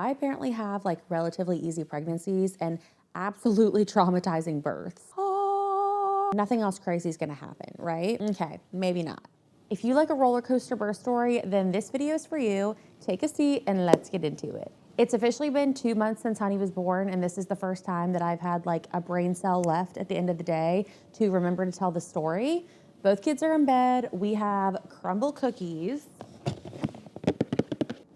I apparently have like relatively easy pregnancies and absolutely traumatizing births. Nothing else crazy is gonna happen, right? Okay, maybe not. If you like a roller coaster birth story, then this video is for you. Take a seat and let's get into it. It's officially been 2 months since Honey was born, and this is the first time that I've had like a brain cell left at the end of the day to remember to tell the story. Both kids are in bed. We have crumble cookies,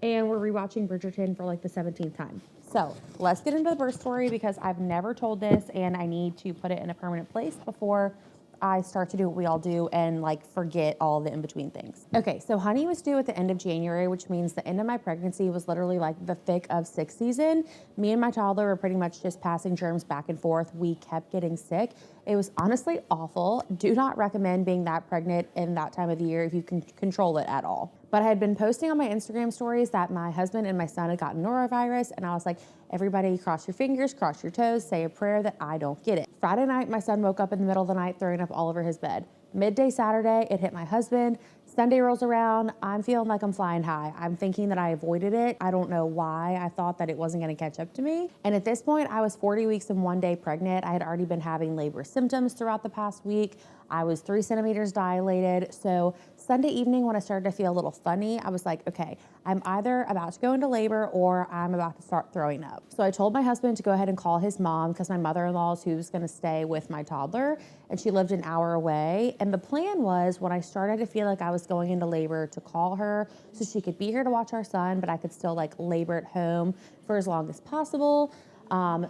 and we're rewatching Bridgerton for like the 17th time. So let's get into the birth story because I've never told this and I need to put it in a permanent place before I start to do what we all do and like forget all the in-between things. Okay, so Honey was due at the end of January, which means the end of my pregnancy was literally like the thick of sick season. Me and my toddler were pretty much just passing germs back and forth. We kept getting sick. It was honestly awful. Do not recommend being that pregnant in that time of the year if you can control it at all. But I had been posting on my Instagram stories that my husband and my son had gotten norovirus, and I was like, everybody cross your fingers, cross your toes, say a prayer that I don't get it. Friday night, my son woke up in the middle of the night throwing up all over his bed. Midday Saturday, it hit my husband. Sunday rolls around, I'm feeling like I'm flying high. I'm thinking that I avoided it. I don't know why. I thought that it wasn't gonna catch up to me. And at this point, I was 40 weeks and 1 day pregnant. I had already been having labor symptoms throughout the past week. I was 3 centimeters dilated. So Sunday evening, when I started to feel a little funny, I was like, okay, I'm either about to go into labor or I'm about to start throwing up. So I told my husband to go ahead and call his mom because my mother-in-law is who's gonna stay with my toddler, and she lived an hour away. And the plan was when I started to feel like I was going into labor to call her so she could be here to watch our son, but I could still like labor at home for as long as possible.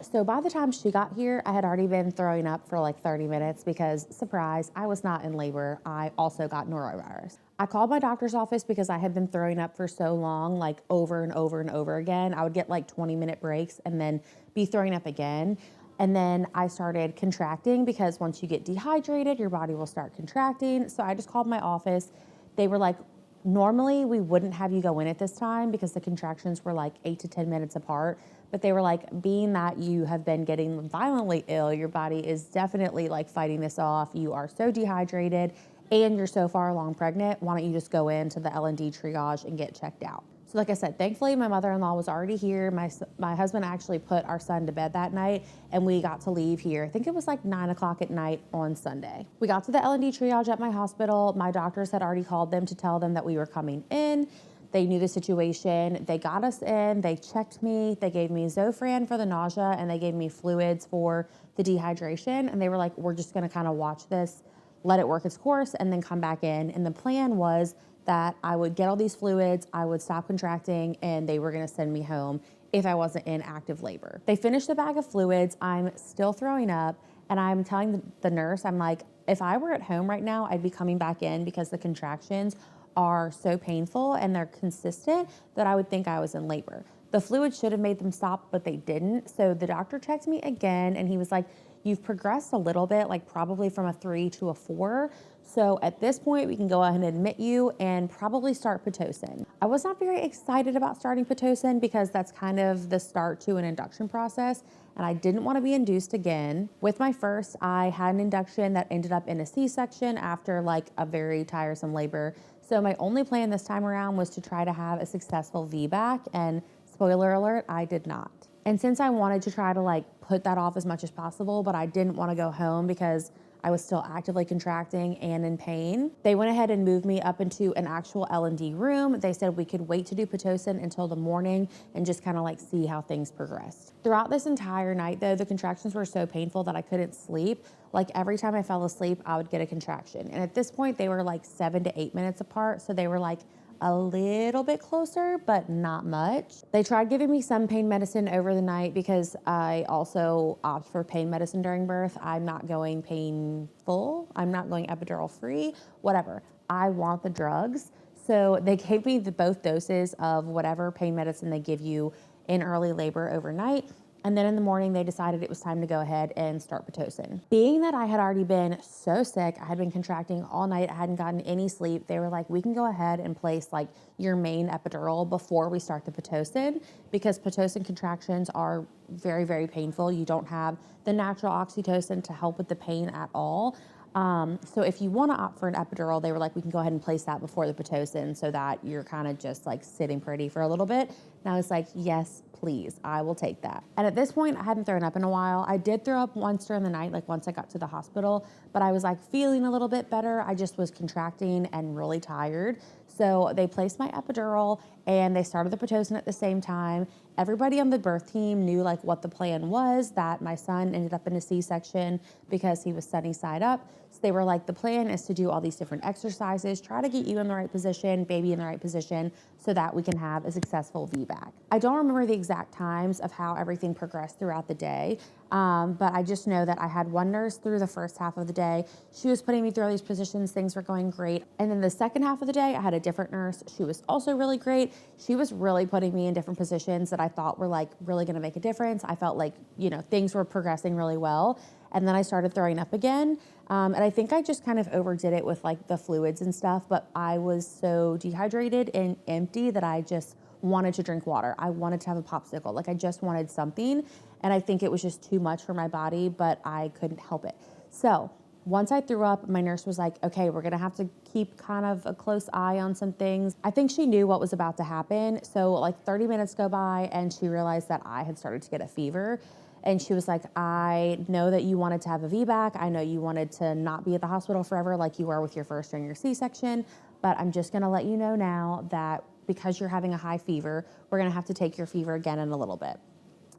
So by the time she got here, I had already been throwing up for like 30 minutes because, surprise, I was not in labor. I also got norovirus. I called my doctor's office because I had been throwing up for so long, like over and over and over again. I would get like 20-minute breaks and then be throwing up again. And then I started contracting because once you get dehydrated, your body will start contracting. So I just called my office. They were like, normally we wouldn't have you go in at this time because the contractions were like 8 to 10 minutes apart. But they were like, being that you have been getting violently ill, your body is definitely like fighting this off. You are so dehydrated and you're so far along pregnant. Why don't you just go into the L&D triage and get checked out? So like I said, thankfully my mother-in-law was already here. My husband actually put our son to bed that night and we got to leave here. I think it was like 9 o'clock at night on Sunday. We got to the L&D triage at my hospital. My doctors had already called them to tell them that we were coming in. They knew the situation. They got us in, they checked me, they gave me Zofran for the nausea, and they gave me fluids for the dehydration. And they were like, we're just gonna kind of watch this, let it work its course, and then come back in. And the plan was that I would get all these fluids, I would stop contracting, and they were gonna send me home if I wasn't in active labor. They finished the bag of fluids, I'm still throwing up, and I'm telling the nurse, I'm like, if I were at home right now, I'd be coming back in because the contractions are so painful and they're consistent that I would think I was in labor. The fluid should have made them stop, but they didn't. So the doctor checked me again and he was like, you've progressed a little bit, like probably from a 3 to a 4. So at this point, we can go ahead and admit you and probably start Pitocin. I was not very excited about starting Pitocin because that's kind of the start to an induction process. And I didn't want to be induced again. With my first, I had an induction that ended up in a C-section after like a very tiresome labor. So my only plan this time around was to try to have a successful VBAC, and spoiler alert, I did not. And since I wanted to try to like put that off as much as possible, but I didn't want to go home because I was still actively contracting and in pain, they went ahead and moved me up into an actual L&D room. They said we could wait to do Pitocin until the morning and just kind of like see how things progressed. Throughout this entire night though, the contractions were so painful that I couldn't sleep. Like every time I fell asleep, I would get a contraction. And at this point they were like 7 to 8 minutes apart. So they were like a little bit closer, but not much. They tried giving me some pain medicine over the night because I also opt for pain medicine during birth. I'm not going painful. I'm not going epidural free, whatever. I want the drugs. So they gave me both doses of whatever pain medicine they give you in early labor overnight. And then in the morning, they decided it was time to go ahead and start Pitocin. Being that I had already been so sick, I had been contracting all night, I hadn't gotten any sleep, they were like, we can go ahead and place like your main epidural before we start the Pitocin, because Pitocin contractions are very, very painful. You don't have the natural oxytocin to help with the pain at all. So if you want to opt for an epidural, they were like, we can go ahead and place that before the Pitocin so that you're kind of just like sitting pretty for a little bit. And I was like, yes, please, I will take that. And at this point, I hadn't thrown up in a while. I did throw up once during the night, like once I got to the hospital, but I was like feeling a little bit better. I just was contracting and really tired. So they placed my epidural and they started the Pitocin at the same time. Everybody on the birth team knew like what the plan was, that my son ended up in a C-section because he was sunny side up. So they were like, the plan is to do all these different exercises, try to get you in the right position, baby in the right position, so that we can have a successful VBAC. I don't remember the exact times of how everything progressed throughout the day, but I just know that I had one nurse through the first half of the day. She was putting me through all these positions, things were going great. And then the second half of the day, I had a different nurse. She was also really great. She was really putting me in different positions that I thought were like really gonna make a difference. I felt like, you know, things were progressing really well. And then I started throwing up again. And I think I just kind of overdid it with like the fluids and stuff, but I was so dehydrated and empty that I just wanted to drink water. I wanted to have a popsicle. Like I just wanted something. And I think it was just too much for my body, but I couldn't help it. So once I threw up, my nurse was like, okay, we're gonna have to keep kind of a close eye on some things. I think she knew what was about to happen. So like 30 minutes go by and she realized that I had started to get a fever. And she was like, I know that you wanted to have a VBAC. I know you wanted to not be at the hospital forever like you were with your first during your C-section, but I'm just gonna let you know now that because you're having a high fever, we're gonna have to take your fever again in a little bit.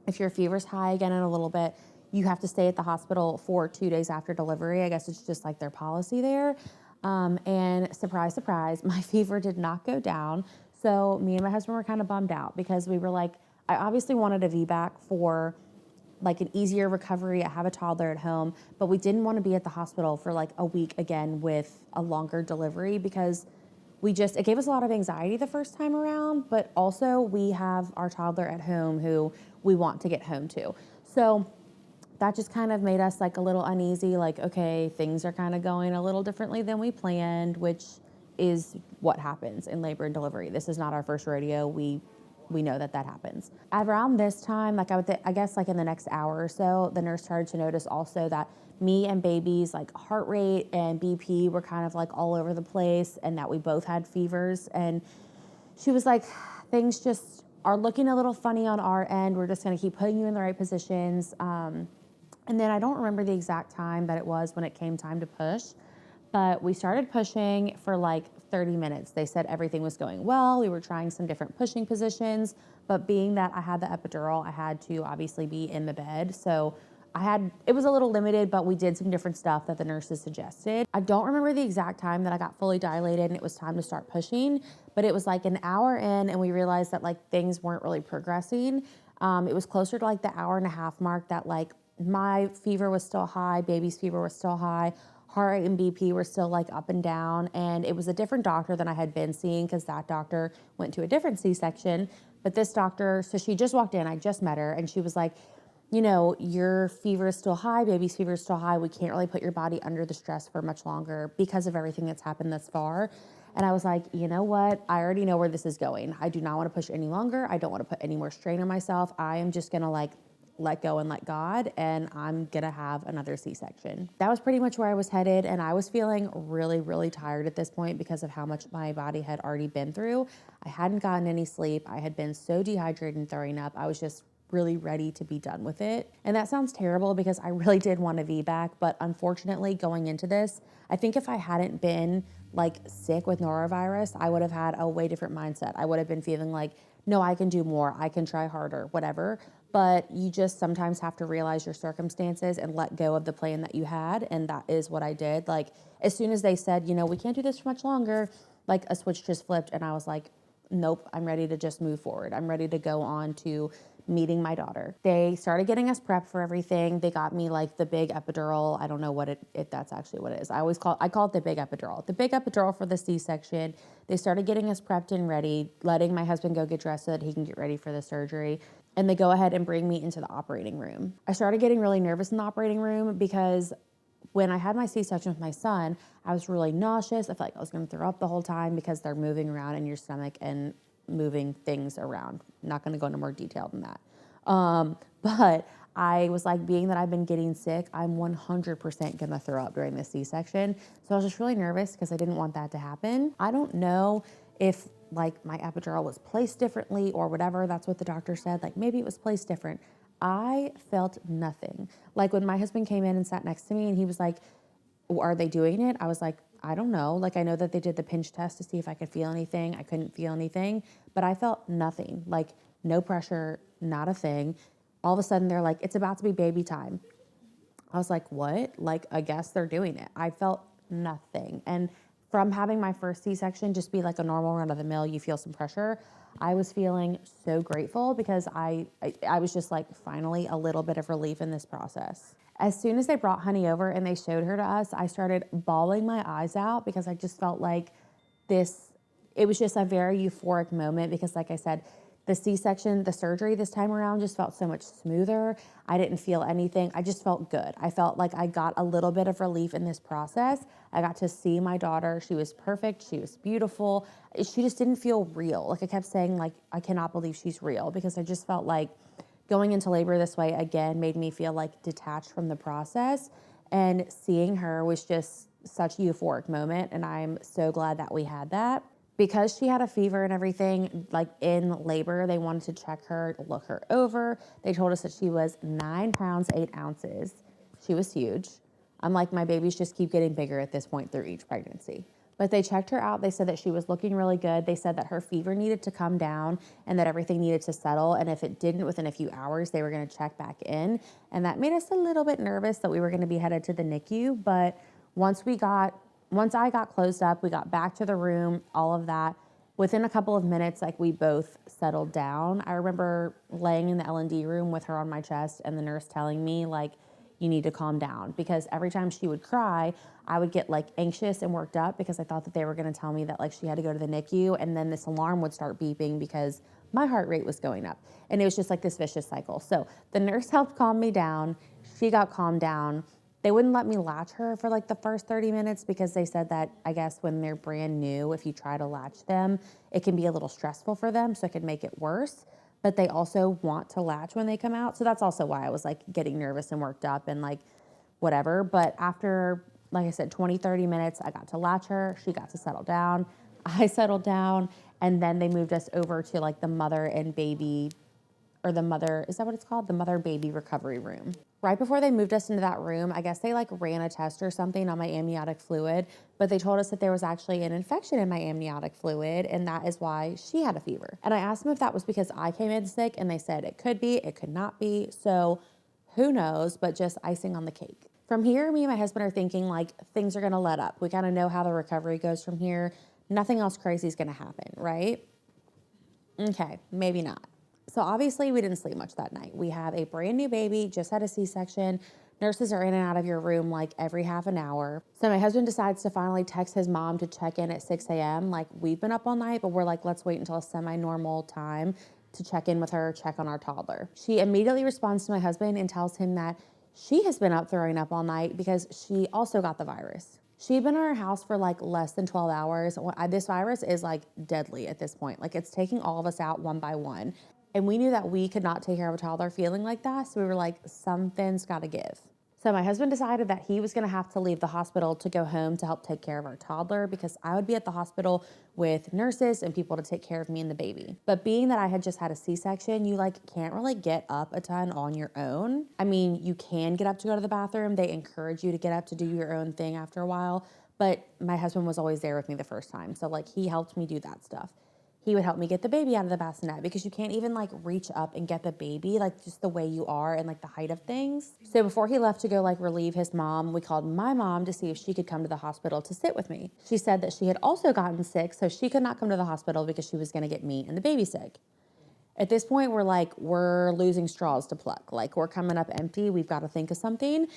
If your fever's high again in a little bit, you have to stay at the hospital for 2 days after delivery. I guess it's just like their policy there. And surprise, surprise, my fever did not go down. So me and my husband were kind of bummed out because we were like, I obviously wanted a VBAC for like an easier recovery. I have a toddler at home, but we didn't want to be at the hospital for like a week again with a longer delivery because it gave us a lot of anxiety the first time around, but also we have our toddler at home who we want to get home to. So that just kind of made us like a little uneasy, like, okay, things are kind of going a little differently than we planned, which is what happens in labor and delivery. This is not our first rodeo. We know that happens. Around this time, like I guess like in the next hour or so, the nurse started to notice also that me and baby's like heart rate and BP were kind of like all over the place and that we both had fevers. And she was like, things just are looking a little funny on our end. We're just gonna keep putting you in the right positions. And then I don't remember the exact time that it was when it came time to push, but we started pushing for like 30 minutes. They said everything was going well. We were trying some different pushing positions, but being that I had the epidural, I had to obviously be in the bed. So it was a little limited, but we did some different stuff that the nurses suggested. I don't remember the exact time that I got fully dilated and it was time to start pushing, but it was like an hour in and we realized that like things weren't really progressing. It was closer to like the hour and a half mark that like my fever was still high, baby's fever was still high, heart rate and BP were still like up and down. And it was a different doctor than I had been seeing because that doctor went to a different C-section. But this doctor, so she just walked in, I just met her, and she was like, you know, your fever is still high, baby's fever is still high. We can't really put your body under the stress for much longer because of everything that's happened thus far. And I was like, you know what? I already know where this is going. I do not want to push any longer. I don't want to put any more strain on myself. I am just going to like let go and let God, and I'm gonna have another C-section. That was pretty much where I was headed, and I was feeling really, really tired at this point because of how much my body had already been through. I hadn't gotten any sleep. I had been so dehydrated and throwing up. I was just really ready to be done with it. And that sounds terrible because I really did want a VBAC, but unfortunately going into this, I think if I hadn't been like sick with norovirus, I would have had a way different mindset. I would have been feeling like, no, I can do more. I can try harder, whatever. But you just sometimes have to realize your circumstances and let go of the plan that you had. And that is what I did. Like, as soon as they said, you know, we can't do this for much longer, like a switch just flipped. And I was like, nope, I'm ready to just move forward. I'm ready to go on to meeting my daughter. They started getting us prepped for everything. They got me like the big epidural. I don't know if that's actually what it is. I call it the big epidural. The big epidural for the C-section. They started getting us prepped and ready, letting my husband go get dressed so that he can get ready for the surgery. And they go ahead and bring me into the operating room. I started getting really nervous in the operating room because when I had my C-section with my son, I was really nauseous. I felt like I was going to throw up the whole time because they're moving around in your stomach and moving things around. I'm not going to go into more detail than that. But I was like, being that I've been getting sick, I'm 100% going to throw up during the C-section. So I was just really nervous because I didn't want that to happen. I don't know if like my epidural was placed differently or whatever. That's what the doctor said. Like maybe it was placed different. I felt nothing. Like when my husband came in and sat next to me and he was like, are they doing it? I was like, I don't know. Like I know that they did the pinch test to see if I could feel anything. I couldn't feel anything, but I felt nothing. Like no pressure, not a thing. All of a sudden they're like, it's about to be baby time. I was like, what? Like, I guess they're doing it. I felt nothing. And from having my first C-section just be like a normal run of the mill, you feel some pressure. I was feeling so grateful because I was just like, finally, a little bit of relief in this process. As soon as they brought Honey over and they showed her to us, I started bawling my eyes out because I just felt like this, it was just a very euphoric moment because, like I said, the C-section, the surgery this time around just felt so much smoother. I didn't feel anything. I just felt good. I felt like I got a little bit of relief in this process. I got to see my daughter. She was perfect. She was beautiful. She just didn't feel real. Like I kept saying, like, I cannot believe she's real because I just felt like going into labor this way again made me feel like detached from the process. And seeing her was just such a euphoric moment. And I'm so glad that we had that. Because she had a fever and everything, like in labor, they wanted to check her, look her over. They told us that she was 9 pounds, 8 ounces. She was huge. I'm like, my babies just keep getting bigger at this point through each pregnancy. But they checked her out. They said that she was looking really good. They said that her fever needed to come down and that everything needed to settle. And if it didn't within a few hours, they were going to check back in. And that made us a little bit nervous that we were going to be headed to the NICU. But once I got closed up, we got back to the room, all of that. Within a couple of minutes, like we both settled down. I remember laying in the L&D room with her on my chest and the nurse telling me like, you need to calm down, because every time she would cry, I would get like anxious and worked up because I thought that they were going to tell me that like she had to go to the NICU, and then this alarm would start beeping because my heart rate was going up. And it was just like this vicious cycle. So the nurse helped calm me down. She got calmed down. They wouldn't let me latch her for like the first 30 minutes because they said that I guess when they're brand new, if you try to latch them, it can be a little stressful for them, so it could make it worse. But they also want to latch when they come out. So that's also why I was like getting nervous and worked up and like whatever. But after, like I said, 20, 30 minutes, I got to latch her. She got to settle down. I settled down. And then they moved us over to like the mother and baby, or the mother, is that what it's called? The mother baby recovery room. Right before they moved us into that room, I guess they like ran a test or something on my amniotic fluid, but they told us that there was actually an infection in my amniotic fluid, and that is why she had a fever. And I asked them if that was because I came in sick, and they said it could be, it could not be. So who knows, but just icing on the cake. From here, me and my husband are thinking like things are gonna let up. We kind of know how the recovery goes from here. Nothing else crazy is gonna happen, right? Okay, maybe not. So obviously we didn't sleep much that night. We have a brand new baby, just had a C-section. Nurses are in and out of your room like every half an hour. So my husband decides to finally text his mom to check in at 6 a.m. Like we've been up all night, but we're like, let's wait until a semi-normal time to check in with her, check on our toddler. She immediately responds to my husband and tells him that she has been up throwing up all night because she also got the virus. She'd been in our house for like less than 12 hours. This virus is like deadly at this point. Like it's taking all of us out one by one. And we knew that we could not take care of a toddler feeling like that. So we were like, something's got to give. So my husband decided that he was going to have to leave the hospital to go home to help take care of our toddler, because I would be at the hospital with nurses and people to take care of me and the baby. But being that I had just had a C-section, you like can't really get up a ton on your own. I mean, you can get up to go to the bathroom. They encourage you to get up to do your own thing after a while. But my husband was always there with me the first time. So like he helped me do that stuff. He would help me get the baby out of the bassinet, because you can't even like reach up and get the baby, like just the way you are and like the height of things. So before he left to go like relieve his mom, we called my mom to see if she could come to the hospital to sit with me. She said that she had also gotten sick, so she could not come to the hospital because she was going to get me and the baby sick. At this point, we're losing straws to pluck. Like we're coming up empty. We've got to think of something.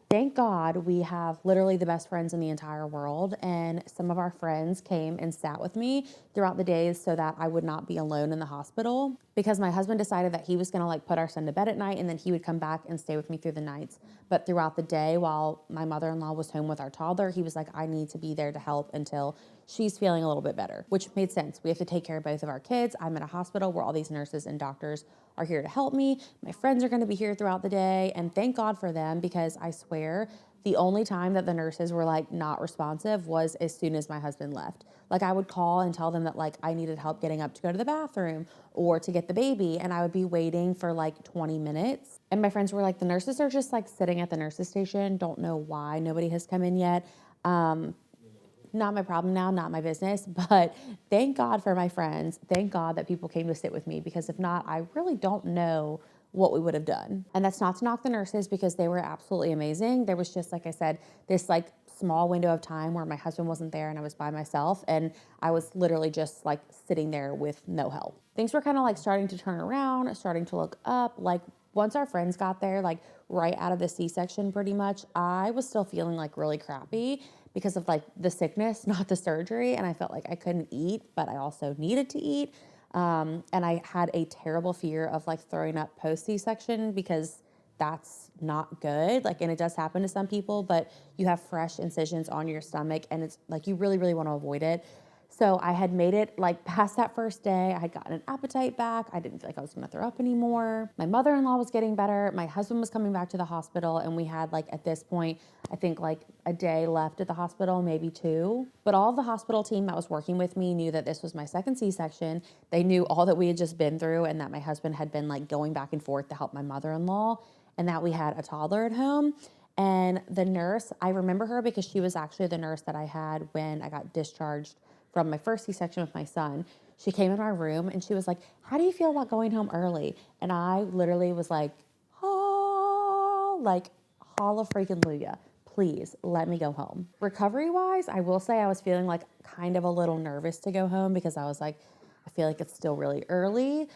Thank God we have literally the best friends in the entire world, and some of our friends came and sat with me throughout the days so that I would not be alone in the hospital, because my husband decided that he was going to like put our son to bed at night and then he would come back and stay with me through the nights. But throughout the day, while my mother-in-law was home with our toddler, he was like, I need to be there to help until she's feeling a little bit better, which made sense. We have to take care of both of our kids. I'm in a hospital where all these nurses and doctors are here to help me. My friends are going to be here throughout the day, and thank God for them, because I swear The only time that the nurses were like not responsive was as soon as my husband left. Like I would call and tell them that like I needed help getting up to go to the bathroom or to get the baby, and I would be waiting for like 20 minutes. And my friends were like, the nurses are just like sitting at the nurses station. Don't know why nobody has come in yet. Not my problem now, not my business, but thank God for my friends. Thank God that people came to sit with me, because if not, I really don't know what we would have done. And that's not to knock the nurses, because they were absolutely amazing. There was just, like I said, this like small window of time where my husband wasn't there and I was by myself, and I was literally just like sitting there with no help. Things were kind of like starting to turn around, starting to look up. Like once our friends got there, like right out of the C-section pretty much, I was still feeling like really crappy because of like the sickness, not the surgery. And I felt like I couldn't eat, but I also needed to eat. And I had a terrible fear of like throwing up post C-section, because that's not good. Like, and it does happen to some people, but you have fresh incisions on your stomach, and it's like, you really, really want to avoid it. So I had made it like past that first day. I had gotten an appetite back. I didn't feel like I was going to throw up anymore. My mother-in-law was getting better. My husband was coming back to the hospital, and we had like at this point, I think like a day left at the hospital, maybe 2. But all of the hospital team that was working with me knew that this was my second C-section. They knew all that we had just been through, and that my husband had been like going back and forth to help my mother-in-law, and that we had a toddler at home. And the nurse, I remember her because she was actually the nurse that I had when I got discharged from my first C-section with my son. She came in my room and she was like, how do you feel about going home early? And I literally was like, oh, like, holla freaking Luya. Please let me go home. Recovery wise, I will say I was feeling like kind of a little nervous to go home, because I was like, I feel like it's still really early,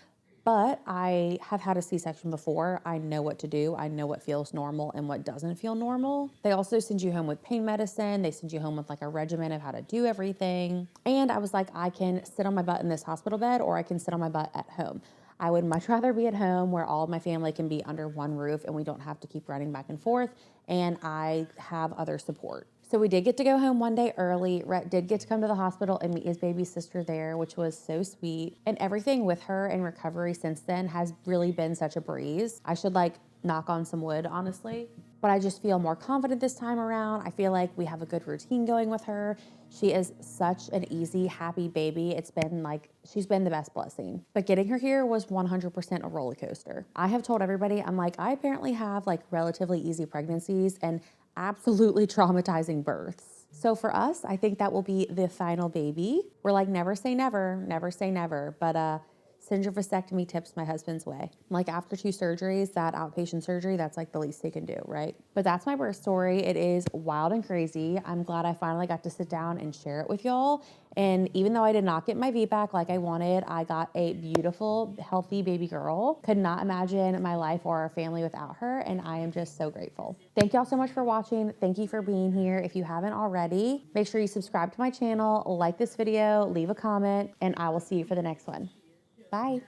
but I have had a C-section before. I know what to do. I know what feels normal and what doesn't feel normal. They also send you home with pain medicine. They send you home with like a regimen of how to do everything. And I was like, I can sit on my butt in this hospital bed, or I can sit on my butt at home. I would much rather be at home where all of my family can be under one roof and we don't have to keep running back and forth, and I have other support. So we did get to go home one day early. Rhett did get to come to the hospital and meet his baby sister there, which was so sweet. And everything with her in recovery since then has really been such a breeze. I should like knock on some wood, honestly. But I just feel more confident this time around. I feel like we have a good routine going with her. She is such an easy, happy baby. It's been like, she's been the best blessing. But getting her here was 100% a roller coaster. I have told everybody, I'm like, I apparently have like relatively easy pregnancies and absolutely traumatizing births. So for us, I think that will be the final baby. We're like, never say never, never say never. But send your vasectomy tips my husband's way. Like after 2 surgeries, that outpatient surgery, that's like the least he can do, right? But that's my birth story. It is wild and crazy. I'm glad I finally got to sit down and share it with y'all. And even though I did not get my VBAC like I wanted, I got a beautiful, healthy baby girl. Could not imagine my life or our family without her, and I am just so grateful. Thank y'all so much for watching. Thank you for being here. If you haven't already, make sure you subscribe to my channel, like this video, leave a comment, and I will see you for the next one. Bye.